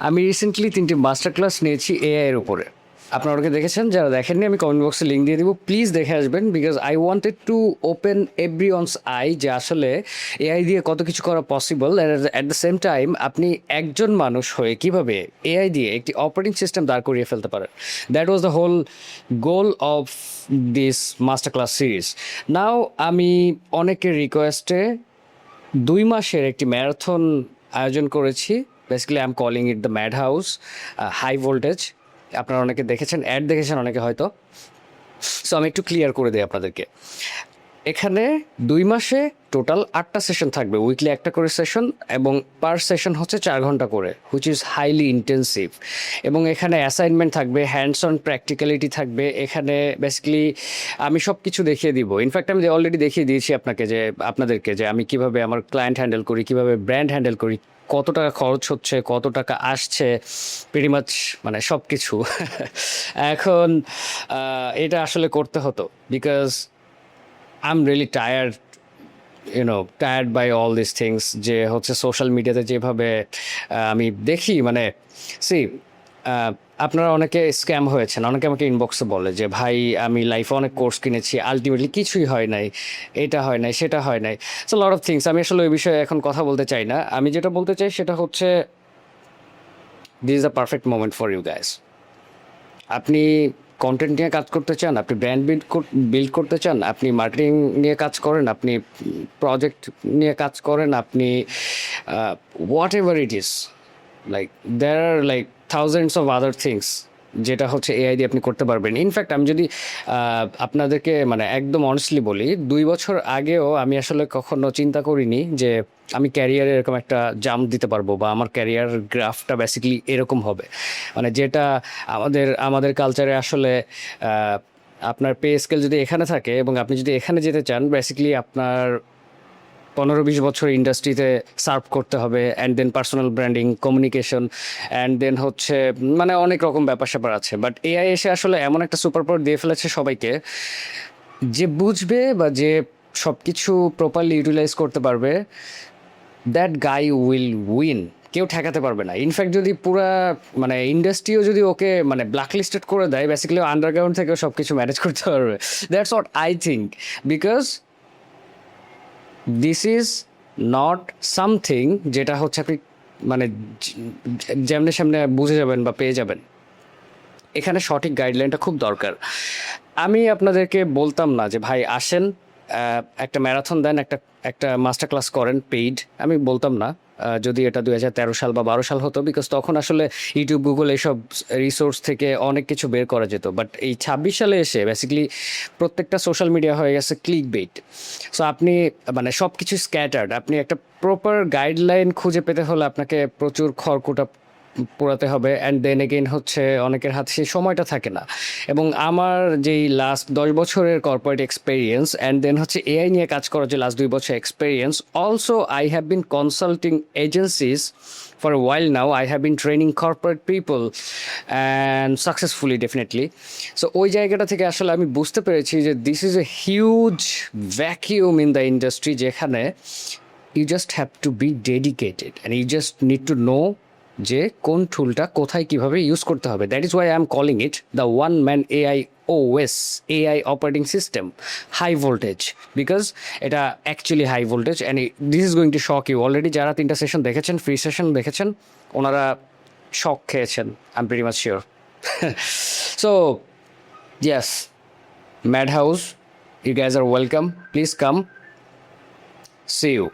আমি রিসেন্টলি 3টি master class নিয়েছি এআই এর উপরে। আপনারা ওকে দেখেছেন? যারা দেখেননি আমি কমেন্ট বক্সে লিঙ্ক দিয়ে দিব। প্লিজ দেখে আসবেন because I wanted to open everyone's I যে আসলে এআই দিয়ে কত কিছু করা possible. At the same time আপনি একজন মানুষ হয়ে কিভাবে এআই দিয়ে একটি অপারেটিং সিস্টেম দাঁড় করিয়ে ফেলতে পারেন। That was the whole goal of this master class series. Now আমি অনেকের রিকোয়েস্টে 2 মাসের একটি ম্যারাথন আয়োজন করেছি। Basically I am calling it the mad house high voltage. আপনারা অনেকে দেখেছেন, অ্যাড দেখেছেন অনেকে হয়তো। সো আমি একটু ক্লিয়ার করে দিই আপনাদেরকে। এখানে 2 মাসে টোটাল 8টা সেশন থাকবে, উইকলি একটা করে সেশন, এবং পার সেশন হচ্ছে 4 ঘন্টা করে, হুইচ ইজ হাইলি ইন্টেন্সিভ। এবং এখানে অ্যাসাইনমেন্ট থাকবে, হ্যান্ডস অন প্র্যাকটিক্যালিটি থাকবে। এখানে বেসিক্যালি আমি সব কিছু দেখিয়ে দিব। ইনফ্যাক্ট আমি অলরেডি দেখিয়ে দিয়েছি আপনাদেরকে যে আমি কিভাবে আমার ক্লায়েন্ট হ্যান্ডেল করি, কিভাবে ব্র্যান্ড হ্যান্ডেল করি, কত টাকা খরচ হচ্ছে, কত টাকা আসছে, প্রিটি মাচ মানে সব কিছু। এখন এটা আসলে করতে হতো because I am really tired by all this things. যে হচ্ছে সোশ্যাল মিডিয়াতে যেভাবে আমি দেখি, মানে সি আপনারা অনেকে স্ক্যাম হয়েছেন। অনেকে আমাকে ইনবক্সে বলে যে ভাই আমি লাইফে অনেক কোর্স কিনেছি, আলটিমেটলি কিছুই হয় নাই, এটা হয় নাই, সেটা হয় নাই। So lot of things. আমি আসলে ওই বিষয়ে এখন কথা বলতে চাই না। আমি যেটা বলতে চাই সেটা হচ্ছে this is a perfect moment for you guys. আপনি কন্টেন্ট নিয়ে কাজ করতে চান, আপনি ব্র্যান্ড বিল্ড করতে চান, আপনি মার্কেটিং নিয়ে কাজ করেন, আপনি প্রজেক্ট নিয়ে কাজ করেন, আপনি whatever it is, like there are like thousands of other things যেটা হচ্ছে এআই দিয়ে আপনি করতে পারবেন। ইনফ্যাক্ট আমি যদি আপনাদেরকে মানে একদম অনেস্টলি বলি, 2 বছর আগেও আমি আসলে কখনো চিন্তা করিনি যে আমি ক্যারিয়ারে এরকম একটা জাম্প দিতে পারবো, বা আমার ক্যারিয়ার গ্রাফটা বেসিক্যালি এরকম হবে। মানে যেটা আমাদের কালচারে আসলে আপনার পে স্কেল যদি এখানে থাকে এবং আপনি যদি এখানে যেতে চান, বেসিক্যালি আপনার 15-20 বছর ইন্ডাস্ট্রিতে সার্ভ করতে হবে, and then personal branding, communication, and then হচ্ছে মানে অনেক রকম ব্যাপার স্যাপার আছে। বাট এআই এসে আসলে এমন একটা সুপার পাওয়ার দিয়ে ফেলেছে সবাইকে, যে বুঝবে বা যে সব কিছু প্রপারলি ইউটিলাইজ করতে পারবে, দ্যাট গাই উইল উইন। কেউ ঠেকাতে পারবে না। ইনফ্যাক্ট যদি পুরা মানে ইন্ডাস্ট্রিও যদি ওকে মানে ব্ল্যাক লিস্টেড করে দেয়, বেসিক্যালি আন্ডারগ্রাউন্ড থেকেও সব কিছু ম্যানেজ করতে পারবে। That's what I think. Because this is not something যেটা হচ্ছে আপনি মানে যেমনি সামনে বুঝে যাবেন বা পেয়ে যাবেন। এখানে সঠিক গাইডলাইনটা খুব দরকার। আমি আপনাদেরকে বলতাম না যে ভাই আসেন একটা ম্যারাথন দেন, একটা একটা মাস্টার ক্লাস করেন পেইড। আমি বলতাম না। যদি এটা 2013 সাল বা 12 সাল হতো, বিকজ তখন আসলে ইউটিউব, গুগল এইসব রিসোর্স থেকে অনেক কিছু বের করা যেত। বাট এই 26 সালে এসে বেসিক্যালি প্রত্যেকটা সোশ্যাল মিডিয়া হয়ে গেছে ক্লিক বেইট। সো আপনি মানে সব কিছু স্ক্যাটার্ড। আপনি একটা প্রপার গাইডলাইন খুঁজে পেতে হলে আপনাকে প্রচুর খড়কুটা পোড়াতে হবে, অ্যান্ড দেন এগেইন হচ্ছে অনেকের হাতে সেই সময়টা থাকে না। এবং আমার যেই লাস্ট 10 বছরের কর্পোরেট এক্সপেরিয়েন্স, অ্যান্ড দেন হচ্ছে এআই নিয়ে কাজ করার যে লাস্ট 2 বছর experience, also I have been consulting agencies for a while now. I have been training corporate people and successfully, definitely. So ওই জায়গাটা থেকে আসলে আমি বুঝতে পেরেছি যে this is a huge vacuum in the industry, যেখানে you just have to be dedicated and you just need to know যে কোন টুলটা কোথায় কীভাবে ইউজ করতে হবে। That is why I am calling it the one man AI OS, AI operating system, high voltage. Because এটা actually high voltage, and this is going to shock you. Already যারা 3টা সেশন দেখেছেন, free session দেখেছেন, ওনারা shock খেয়েছেন, I am pretty much sure. So yes, mad house, you guys are welcome, please come, see you.